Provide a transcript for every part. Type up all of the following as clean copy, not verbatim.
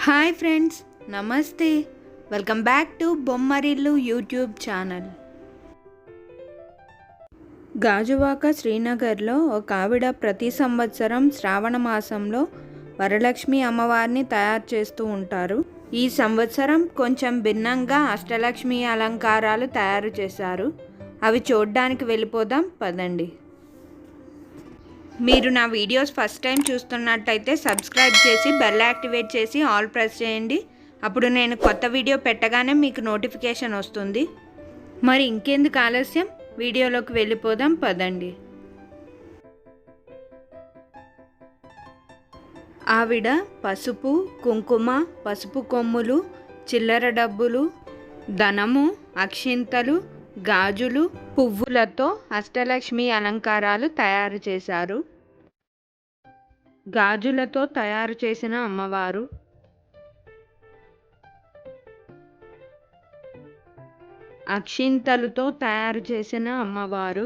Hi friends, నమస్తే. Welcome back to Bommarillu YouTube channel. Gajuwaka శ్రీనగర్లో ఒక ఆవిడ ప్రతి సంవత్సరం శ్రావణ మాసంలో వరలక్ష్మి అమ్మవారిని తయారు చేస్తూ ఉంటారు. ఈ సంవత్సరం కొంచెం భిన్నంగా అష్టలక్ష్మి అలంకారాలు తయారు చేశారు. అవి చూడడానికి వెళ్ళిపోదాం పదండి. మీరు నా వీడియోస్ ఫస్ట్ టైం చూస్తున్నట్టయితే సబ్స్క్రైబ్ చేసి బెల్ యాక్టివేట్ చేసి ఆల్ ప్రెస్ చేయండి. అప్పుడు నేను కొత్త వీడియో పెట్టగానే మీకు నోటిఫికేషన్ వస్తుంది. మరి ఇంకెందుకు ఆలస్యం, వీడియోలోకి వెళ్ళిపోదాం పదండి. ఆవిడ పసుపు, కుంకుమ, పసుపు కొమ్ములు, చిల్లర డబ్బులు, ధనము, అక్షింతలు, గాజులు, పువ్వులతో అష్టలక్ష్మి అలంకారాలు తయారు చేశారు. గాజులతో తయారు చేసిన అమ్మవారు, అక్షింతలతో తయారు చేసిన అమ్మవారు,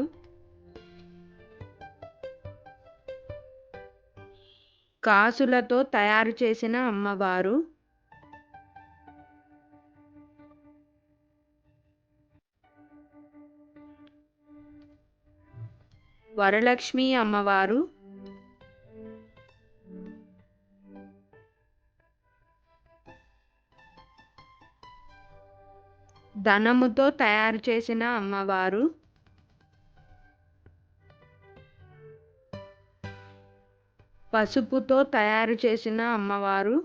కాసులతో తయారు చేసిన అమ్మవారు, వరలక్ష్మి అమ్మవారు, ధనముతో తయారు చేసిన అమ్మవారు, పసుపుతో తయారు చేసిన అమ్మవారు,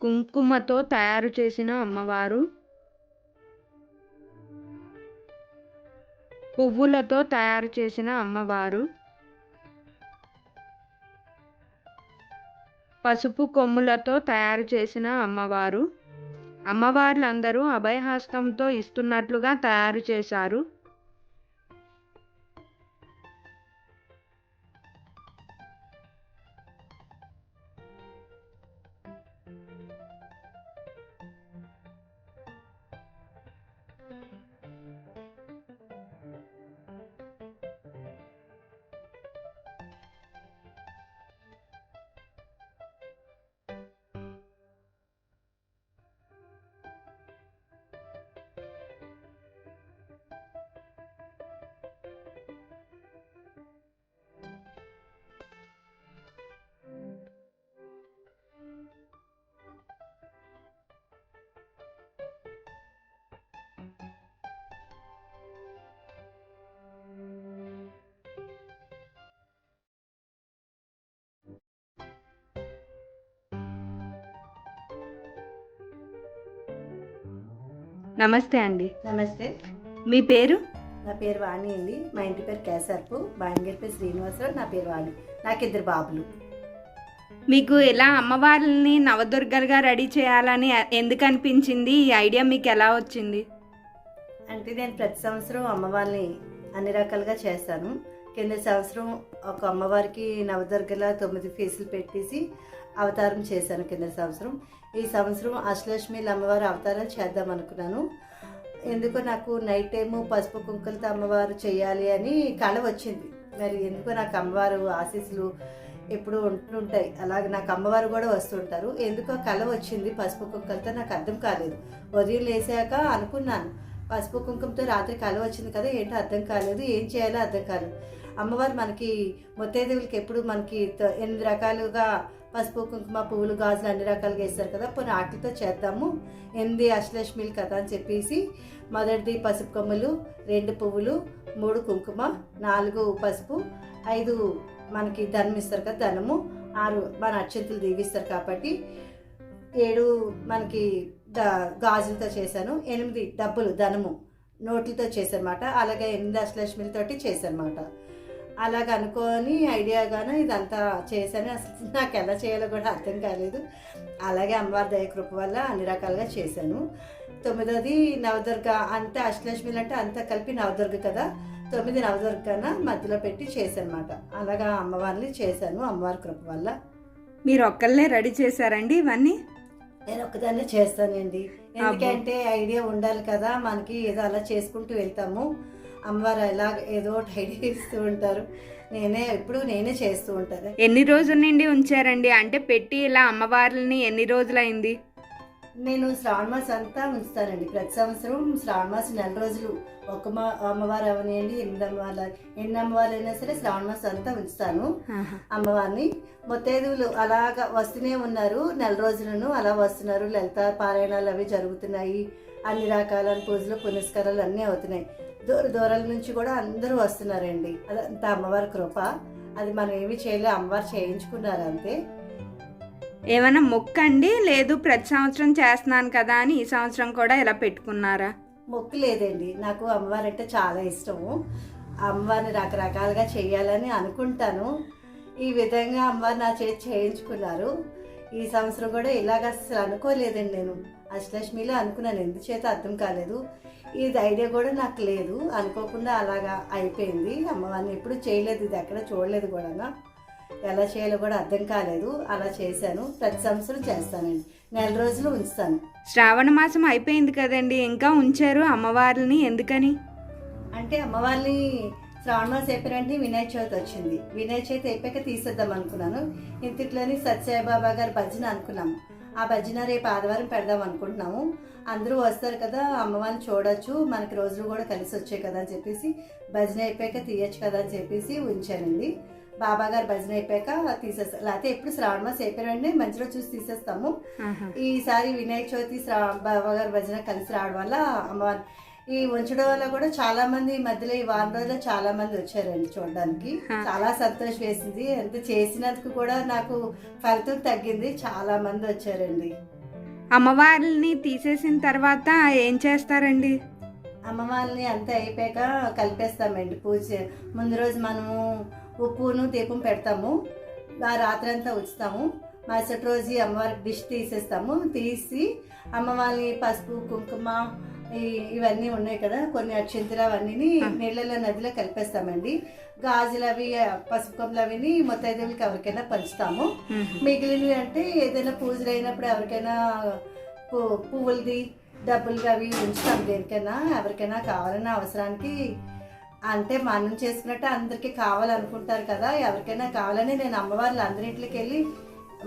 కుంకుమతో తయారు చేసిన అమ్మవారు, పువ్వులతో తయారు చేసిన అమ్మవారు, పసుపు కొమ్ములతో తయారు చేసిన అమ్మవారు. అమ్మవార్లందరూ అభయహస్తంతో ఇస్తున్నట్లుగా తయారు చేశారు. నమస్తే అండి. నమస్తే. మీ పేరు? నా పేరు వాణి అండి. మా ఇంటి పేరు కేసర్పు, బాంగేపల్లి శ్రీనివాసరావు. నా పేరు వాణి. నాకు 2 బాబులు. మీకు ఎలా అమ్మవారిని నవదుర్గలుగా రెడీ చేయాలని ఎందుకు అనిపించింది? ఈ ఐడియా మీకు ఎలా వచ్చింది? అంటే నేను ప్రతి సంవత్సరం అమ్మవారిని అన్ని రకాలుగా చేస్తాను. కింద సంవత్సరం ఒక అమ్మవారికి నవదుర్గల 9 ఫీసులు పెట్టేసి అవతారం చేశాను కింద సంవత్సరం. ఈ సంవత్సరం అష్టలక్ష్మి అమ్మవారి అవతారం చేద్దాం అనుకున్నాను. ఎందుకో నాకు నైట్ టైము పసుపు కుంకులతో అమ్మవారు చేయాలి అని కళ వచ్చింది. మరి ఎందుకో నాకు అమ్మవారు ఆశీస్సులు ఎప్పుడు ఉంటుంటాయి, అలాగే నాకు అమ్మవారు కూడా వస్తుంటారు. ఎందుకో కళ వచ్చింది పసుపు కుంకులతో. నాకు అర్థం కాలేదు. ఉదయం లేసాక అనుకున్నాను, పసుపు కుంకుమతో రాత్రి కళ వచ్చింది కదా, ఏంటో అర్థం కాలేదు, ఏం చేయాలో అర్థం కాలేదు. అమ్మవారు మనకి ముత్తైదువులకి ఎప్పుడు మనకి 8 రకాలుగా పసుపు కుంకుమ పువ్వులు గాజులు అన్ని రకాలుగా వేస్తారు కదా, పోనీ వాటితో చేద్దాము 8 అష్టలక్ష్మిలు కదా అని చెప్పేసి మొదటిది పసుపు కొమ్ములు, 2 పువ్వులు, 3 కుంకుమ, 4 పసుపు, 5 మనకి ధనం ఇస్తారు కదా ధనము, 6 మన అక్షంతలు దీవిస్తారు కాబట్టి 7 మనకి గాజులతో చేశాను, 8 డబ్బులు ధనము నోట్లతో చేశానమాట. అలాగే 8 అష్టలక్ష్మిలతోటి చేశానమాట. అలాగ అనుకొని ఐడియాగాను ఇదంతా చేశాను. అసలు నాకు ఎలా చేయాలో కూడా అర్థం కాలేదు. అలాగే అమ్మవారి దయకృప వల్ల అన్ని రకాలుగా చేశాను. 9వది నవదుర్గ. అంతే అష్టలక్ష్మిలు అంటే అంతా కలిపి నవదుర్గ కదా, 9 నవదుర్గన మధ్యలో పెట్టి చేశానమాట. అలాగా అమ్మవారిని చేశాను అమ్మవారి కృప వల్ల. మీరు ఒక్కళ్ళే రెడీ చేశారండి ఇవన్నీ? నేను ఒక్కదాన్నే చేస్తానండి. ఎందుకంటే ఐడియా ఉండాలి కదా, మనకి ఏదో అలా చేసుకుంటూ వెళ్తాము. అమ్మవారు ఎలా ఏదో ఒకటి ఐడియా ఇస్తూ ఉంటారు. నేనే చేస్తూ ఉంటాను. ఎన్ని రోజుల నుండి ఉంచారండి? అంటే పెట్టి ఇలా అమ్మవార్లని ఎన్ని రోజులైంది? నేను శ్రావణ మాసం అంతా ఉంచుతానండి. ప్రతి సంవత్సరం శ్రావణ మాసం 4 రోజులు అమ్మవారు అవనియండి, 8 అమ్మవారు అయినా సరే శ్రావణ మాసం అంతా ఉంచుతాను అమ్మవారిని. ముత్తైదువులు అలాగా వస్తూనే ఉన్నారు, 4 రోజులను అలా వస్తున్నారు. లలిత పారాయణాలు అవి జరుగుతున్నాయి, అన్ని రకాల పూజలు పునస్కారాలు అన్నీ అవుతున్నాయి. దూరాల నుంచి కూడా అందరూ వస్తున్నారండి. అదంతా అమ్మవారి కృప. అది మనం ఏమి చేయలే, అమ్మవారు చేయించుకున్నారు అంతే. ఏమైనా మొక్కండి, లేదు ప్రతి సంవత్సరం చేస్తున్నాను కదా అని ఈ సంవత్సరం కూడా ఇలా పెట్టుకున్నారా? మొక్కు లేదండి, నాకు అమ్మవారు అంటే చాలా ఇష్టము. అమ్మవారిని రకరకాలుగా చేయాలని అనుకుంటాను. ఈ విధంగా అమ్మవారు నా చేతి చేయించుకున్నారు. ఈ సంవత్సరం కూడా ఇలాగ అసలు అనుకోలేదండి. నేను అష్టలక్ష్మిలో అనుకున్నాను, ఎందుచేత అర్థం కాలేదు. ఇది ఐడియా కూడా నాకు లేదు, అనుకోకుండా అలాగా అయిపోయింది. అమ్మవారిని ఎప్పుడు చేయలేదు, ఇది ఎక్కడ చూడలేదు కూడా, ఎలా చేయాలో కూడా అర్థం కాలేదు. అలా చేశాను. ప్రతి సంవత్సరం చేస్తానండి, 4 రోజులు ఉంచుతాను. శ్రావణ మాసం అయిపోయింది కదండి, ఇంకా ఉంచారు అమ్మవారిని ఎందుకని? అంటే అమ్మవారిని శ్రావణ మాసం అయిపోయినంటే వినాయక చవితి వచ్చింది. వినాయక చవితి అయిపోయాక తీసేద్దాం అనుకున్నాను. ఇంటిలోని సత్యసాయిబాబా గారి భజన అనుకున్నాము. ఆ భజన రేపు ఆదివారం పెడదాం అనుకుంటున్నాము. అందరూ వస్తారు కదా, అమ్మవారిని చూడొచ్చు, మనకి రోజులు కూడా కలిసి వచ్చాయి కదా అని చెప్పేసి భజన అయిపోయాక తీయచ్చు కదా అని చెప్పేసి ఉంచానండి. బాబా గారు భజన అయిపోయాక తీసేస్తాం, లేకపోతే ఎప్పుడు శ్రావణ మాసం అయిపోయినంటే మంచిలో చూసి తీసేస్తాము. ఈసారి వినాయక చవితి బాబా గారి భజన కలిసి రావడం వల్ల అమ్మవారి ఈ ఉంచడం వల్ల కూడా చాలా మంది మధ్యలో ఈ వారం రోజుల్లో చాలా మంది వచ్చారండి చూడడానికి. చాలా సంతోషం వేసింది. ఎంత చేసినందుకు కూడా నాకు ఫలితం తగ్గింది, చాలా మంది వచ్చారండి. అమ్మవారిని తీసేసిన తర్వాత ఏం చేస్తారండి? అమ్మవారిని అంతా అయిపోయాక కలిపేస్తామండి. పూజ ముందు రోజు మనము ఉప్పును దీపం పెడతాము, ఆ రాత్రి అంతా ఉంచుతాము. మరుసటి రోజు అమ్మవారికి డిష్ తీసేస్తాము. తీసి అమ్మవారిని పసుపు కుంకుమ ఇవన్నీ ఉన్నాయి కదా, కొన్ని అక్షంతలు అవన్నీ నీళ్ళలో నదిలో కలిపేస్తామండి. గాజులు అవి పసుపు కొమ్మలు అవిని ముత్తైదువులకి ఎవరికైనా పంచుతాము. మిగిలినవి అంటే ఏదైనా పూజలు అయినప్పుడు ఎవరికైనా పువ్వులది డబ్బులు అవి ఉంచుతాం, దేనికైనా ఎవరికైనా కావాలన్న అవసరానికి. అంటే మనం చేసుకున్నట్టు అందరికీ కావాలనుకుంటారు కదా, ఎవరికైనా కావాలని నేను అమ్మవార్లు అందరింటికి వెళ్ళి,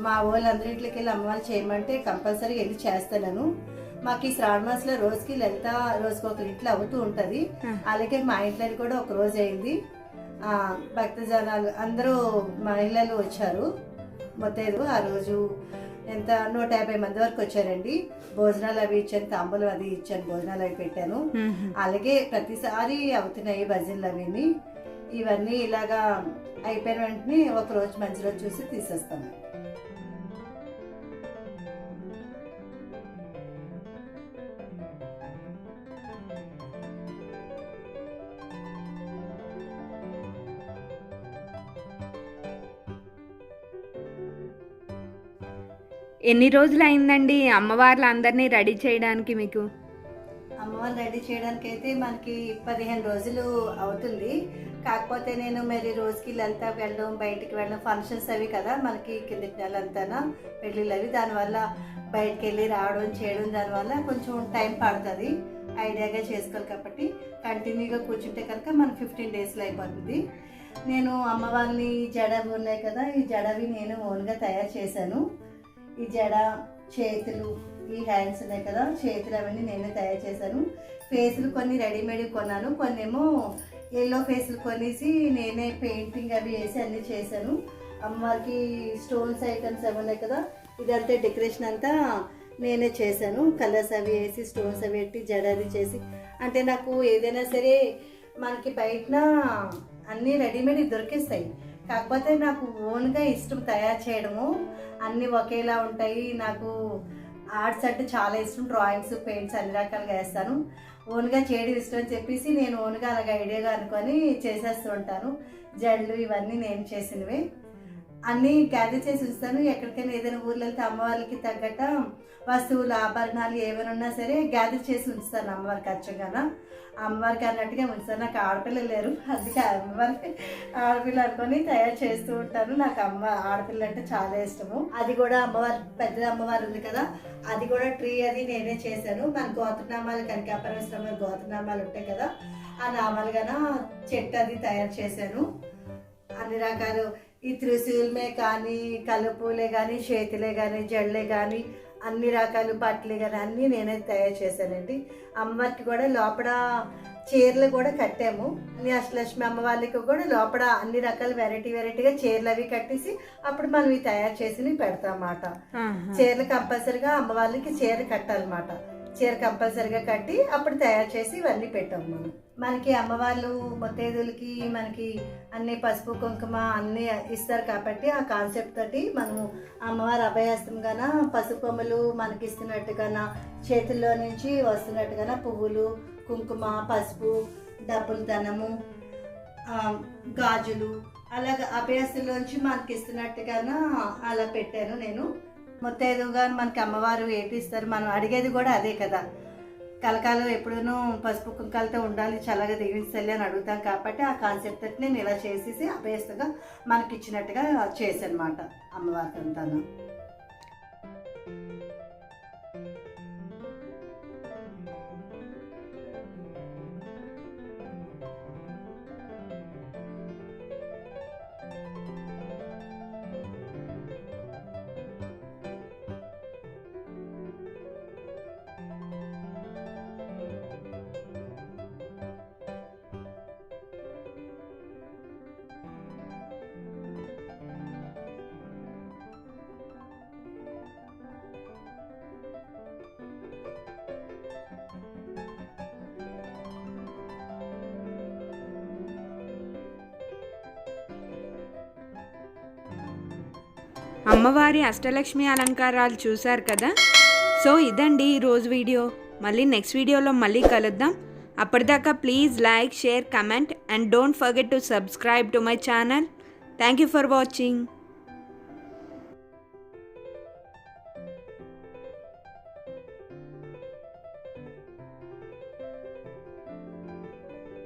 మా వాళ్ళందరింటికి వెళ్ళి అమ్మవారు చేయమంటే కంపల్సరీ వెళ్ళి చేస్తాను. మాకు ఈ శ్రావణ మాసంలో రోజుకి లలిత రోజుకి ఒక ఇంట్లో అవుతూ ఉంటుంది. అలాగే మా ఇంట్లో కూడా ఒక రోజు అయింది. భక్తజనాలు అందరూ మహిళలు వచ్చారు మొత్తం. ఆ రోజు ఎంత 150 మంది వరకు వచ్చారండి. భోజనాలు అవి ఇచ్చాను, తాంబూలం అది ఇచ్చాను, భోజనాలు అవి పెట్టాను. అలాగే ప్రతిసారి అవుతున్నాయి భజనలు అవిని. ఇవన్నీ ఇలాగా అయిపోయిన వెంటనే ఒక రోజు మంచి రోజు చూసి తీసేస్తాను. ఎన్ని రోజులు అయిందండి అమ్మవార్లు అందరినీ రెడీ చేయడానికి మీకు? అమ్మవారిని రెడీ చేయడానికి అయితే మనకి 15 రోజులు అవుతుంది. కాకపోతే నేను మరి రోజుకి లలిత వెళ్ళడం, బయటికి వెళ్ళడం, ఫంక్షన్స్ అవి కదా మనకి కిందటి నెల అంతా పెళ్ళిళ్ళు అవి, దానివల్ల బయటకు వెళ్ళి రావడం చేయడం, దానివల్ల కొంచెం టైం పడుతుంది. ఐడియాగా చేసుకోవాలి కాబట్టి కంటిన్యూగా కూర్చుంటే కనుక మనకు 15 డేస్లో అయిపోతుంది. నేను అమ్మవారిని జడవి ఉన్నాయి కదా, ఈ జడవి నేను ఓన్గా తయారు చేశాను. ఈ జడ, చేతులు, ఈ హ్యాండ్స్ ఉన్నాయి కదా, చేతులు అవన్నీ నేనే తయారు చేశాను. ఫేసులు కొన్ని రెడీమేడ్ కొన్నాను, కొన్ని ఏమో ఎల్లో ఫేసులు కొనేసి నేనే పెయింటింగ్ అవి వేసి అన్నీ చేశాను. అమ్మవారికి స్టోన్స్ ఐటమ్స్ అవి ఉన్నాయి కదా, ఇదంతా డెకరేషన్ అంతా నేనే చేశాను. కలర్స్ అవి వేసి స్టోన్స్ అవి పెట్టి జడ అది చేసి, అంటే నాకు ఏదైనా సరే మనకి బయటన అన్నీ రెడీమేడ్ దొరికేస్తాయి, కాకపోతే నాకు ఓన్గా ఇష్టం తయారు చేయడము. అన్నీ ఒకేలా ఉంటాయి. నాకు ఆర్ట్స్ అంటే చాలా ఇష్టం, డ్రాయింగ్స్, పెయింట్స్ అన్ని రకాలుగా వేస్తాను. ఓన్గా చేయడం ఇష్టం అని చెప్పేసి నేను ఓన్గా అలాగ ఐడియాగా అనుకొని చేసేస్తూ ఉంటాను. జడలు ఇవన్నీ నేను చేసినవి అన్నీ గ్యాదర్ చేసి ఉంచుతాను. ఎక్కడికైనా ఏదైనా ఊర్లో వెళ్తే అమ్మవారికి తగ్గట్ట వస్తువులు, ఆభరణాలు ఏమైనా ఉన్నా సరే గ్యాదర్ చేసి ఉంచుతాను అమ్మవారికి అచ్చంగాన. అమ్మవారికి అన్నట్టుగా ఉంచుతాను. నాకు ఆడపిల్లలు లేరు, అందుకే అమ్మవారికి ఆడపిల్ల అనుకొని తయారు చేస్తూ ఉంటాను. నాకు ఆడపిల్ల అంటే చాలా ఇష్టము. అది కూడా అమ్మవారి పెద్ద అమ్మవారు ఉంది కదా, అది కూడా ట్రీ అది నేనే చేశాను. మన గోత్రనామాలు, కనకాపరమేశ్వరమ్మ గోత్రనామాలు ఉంటాయి కదా, ఆ నామాలుగాన చెట్టు అది తయారు చేశాను. అన్ని రకాలు ఈ త్రిశూలమే కానీ, కలుపులే కానీ, చేతులే కానీ, జడలే కానీ, అన్ని రకాలు బట్టలే కానీ అన్నీ నేనే తయారు చేశానండి. అమ్మవారికి కూడా లోపల చీరలు కూడా కట్టాము. అష్టలక్ష్మి అమ్మవారికి కూడా లోపల అన్ని రకాల వెరైటీగా చీరలు అవి కట్టేసి అప్పుడు మనం ఇవి తయారు చేసి పెడతామన్నమాట. చీరలు కంపల్సరిగా అమ్మవారికి చీర కట్టాలన్నమాట. చీర కంపల్సరిగా కట్టి అప్పుడు తయారు చేసి ఇవన్నీ పెట్టాము మనం. మనకి అమ్మవాళ్ళు ముత్తైదులకి మనకి అన్ని పసుపు కుంకుమ అన్నీ ఇస్తారు కాబట్టి ఆ కాన్సెప్ట్ తోటి మనము అమ్మవారి అభయహస్తంగాన పసుపు కొమ్మలు మనకి ఇస్తున్నట్టుగాన, చేతుల్లో నుంచి వస్తున్నట్టుగాన పువ్వులు, కుంకుమ, పసుపు, డబ్బులు ధనము, గాజులు అలాగ అభయహస్తంలోంచి మనకి ఇస్తున్నట్టుగాన అలా పెట్టాను నేను. ముత్తైదుగా మనకి అమ్మవారు ఏంటి ఇస్తారు, మనం అడిగేది కూడా అదే కదా. కలకాలం ఎప్పుడూ పసుపు కుంకాలతో ఉండాలి, చల్లగా దీవించాలి అని అడుగుతాం కాబట్టి ఆ కాన్సెప్ట్ నేను ఇలా చేసేసి అభయస్థగా మనకి ఇచ్చినట్టుగా చేశానమాట అమ్మవారికి అంతాను. అమ్మవారి అష్టలక్ష్మి అలంకారాలు చూశారు కదా. సో ఇదండి ఈరోజు వీడియో. మళ్ళీ నెక్స్ట్ వీడియోలో మళ్ళీ కలుద్దాం. అప్పటిదాకా please like, share, comment and don't forget to subscribe to my channel. Thank you for watching.